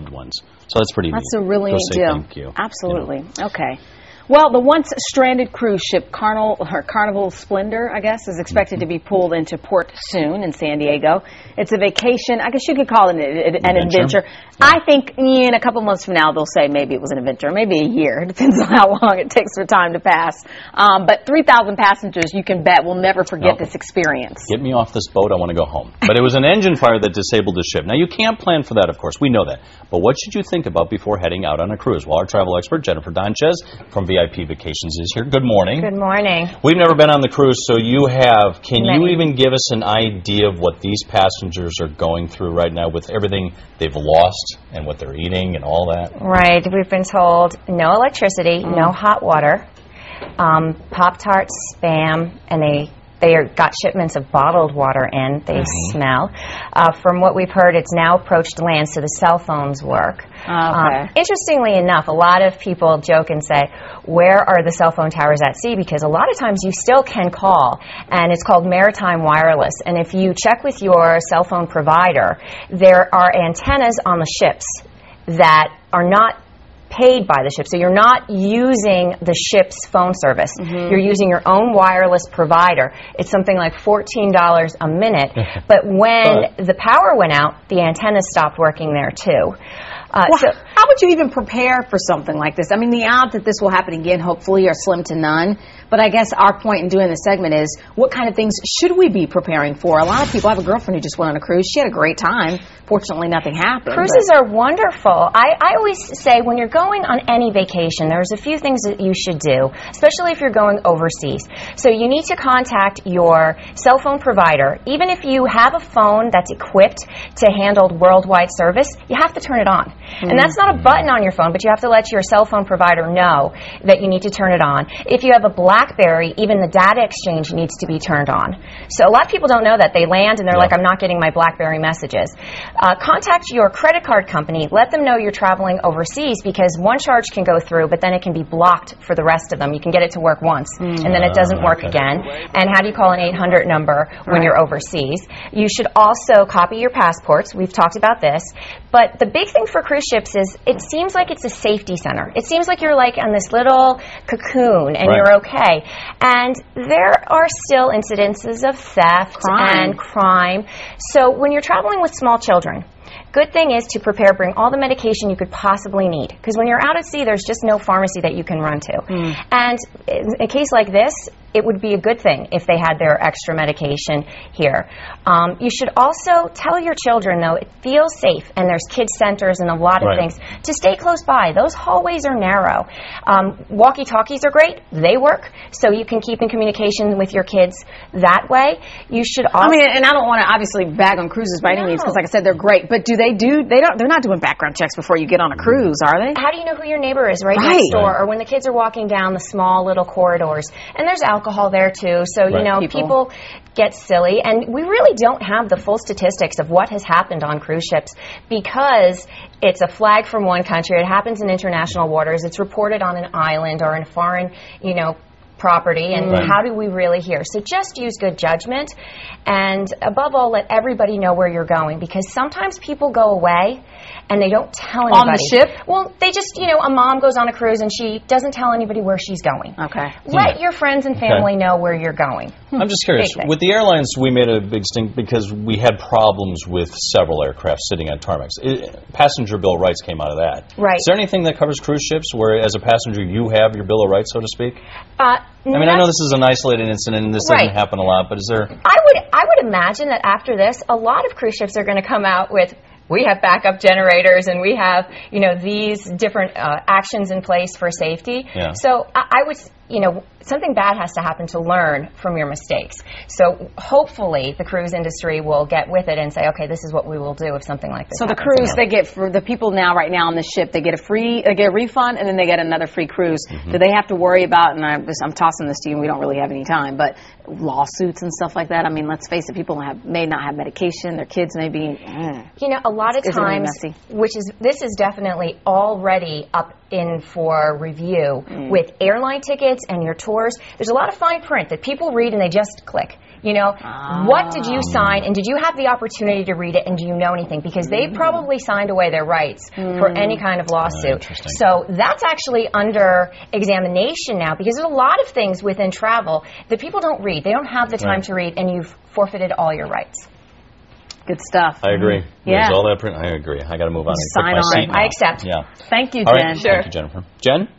ones. So that's pretty neat. That's a really neat deal. Thank you. Absolutely. Okay. Well, the once stranded cruise ship Carnival Splendor, I guess, is expected to be pulled into port soon in San Diego. It's a vacation. I guess you could call it an adventure. I think in a couple months from now they'll say maybe it was an adventure, maybe a year. It depends on how long it takes for time to pass. But 3,000 passengers, you can bet, will never forget this experience. Get me off this boat. I want to go home. But it was an engine fire that disabled the ship. Now, you can't plan for that, of course. We know that. But what should you think about before heading out on a cruise? Well, our travel expert, Jennifer Donchez from VIP Vacations, is here. Good morning. Good morning. We've never been on the cruise, so you have. Can you even give us an idea of what these passengers are going through right now with everything they've lost and what they're eating and all that? Right. We've been told no electricity, no hot water, Pop-Tarts, Spam, and they got shipments of bottled water in. They smell. From what we've heard, it's now approached land, so the cell phones work. Interestingly enough, a lot of people joke and say, where are the cell phone towers at sea? Because a lot of times you still can call, and it's called maritime wireless. And if you check with your cell phone provider, there are antennas on the ships that are not paid by the ship. So you're not using the ship's phone service. You're using your own wireless provider. It's something like $14 a minute. But when the power went out, the antennas stopped working there too. So how would you even prepare for something like this? I mean, the odds that this will happen again, hopefully, are slim to none. But I guess our point in doing this segment is, what kind of things should we be preparing for? A lot of people, I have a girlfriend who just went on a cruise. She had a great time. Fortunately, nothing happened. Cruises are wonderful. I always say when you're going on any vacation, there's a few things that you should do, especially if you're going overseas. So you need to contact your cell phone provider. Even if you have a phone that's equipped to handle worldwide service, you have to turn it on. And that's not a button on your phone, but you have to let your cell phone provider know that you need to turn it on. If you have a BlackBerry, even the data exchange needs to be turned on. So a lot of people don't know that. They land and they're like, I'm not getting my BlackBerry messages. Contact your credit card company. Let them know you're traveling overseas, because one charge can go through, but then it can be blocked for the rest of them. You can get it to work once, and then it doesn't work again. And how do you call an 800 number when you're overseas? You should also copy your passports. We've talked about this. But the big thing for cruise ships is it seems like it's a safety center. It seems like you're like on this little cocoon and you're okay. And there are still incidences of theft and crime. So when you're traveling with small children, good thing is to prepare, bring all the medication you could possibly need. Because when you're out at sea, there's just no pharmacy that you can run to. And in a case like this, it would be a good thing if they had their extra medication here. You should also tell your children, though, it feels safe, and there's kids centers and a lot of things, to stay close by. Those hallways are narrow. Walkie-talkies are great. They work, so you can keep in communication with your kids that way. You should also... I mean, and I don't want to obviously bag on cruises by any means, because like I said, they're great. But they're not doing background checks before you get on a cruise, are they? How do you know who your neighbor is next door, or when the kids are walking down the small little corridors? And there's alcohol there too, so you know, people get silly, and we really don't have the full statistics of what has happened on cruise ships, because it's a flag from one country, it happens in international waters, it's reported on an island or in foreign, you know, property, and how do we really hear? So just use good judgment, and above all, let everybody know where you're going, because sometimes people go away and they don't tell anybody. On the ship? Well, they just, you know, a mom goes on a cruise and she doesn't tell anybody where she's going. Let your friends and family know where you're going. I'm just curious. With the airlines, we made a big stink because we had problems with several aircraft sitting on tarmacs. Passenger bill of rights came out of that. Is there anything that covers cruise ships where, as a passenger, you have your bill of rights, so to speak? I mean, I know this is an isolated incident and this doesn't happen a lot, but is there... I would imagine that after this, a lot of cruise ships are going to come out with, we have backup generators and we have, you know, these different actions in place for safety. So I would, you know, something bad has to happen to learn from your mistakes. So hopefully the cruise industry will get with it and say, okay, this is what we will do if something like this happens. So the cruise, they get, for the people now right now on the ship, they get a refund and then they get another free cruise. Do they have to worry about, and I'm tossing this to you and we don't really have any time, but lawsuits and stuff like that? I mean, let's face it, people may not have medication, their kids may be... You know, a lot of times, this is definitely already up in for review with airline tickets and your tours. There's a lot of fine print that people read and they just click. You know, what did you sign, and did you have the opportunity to read it, and do you know anything? Because they probably signed away their rights for any kind of lawsuit. So that's actually under examination now, because there's a lot of things within travel that people don't read. They don't have the time to read, and you've forfeited all your rights. Good stuff. I agree. Yeah. There's all that I agree. I got to move on. Sign on. I accept. Yeah. Thank you, All Jen. right. Thank you, Jennifer. Jen?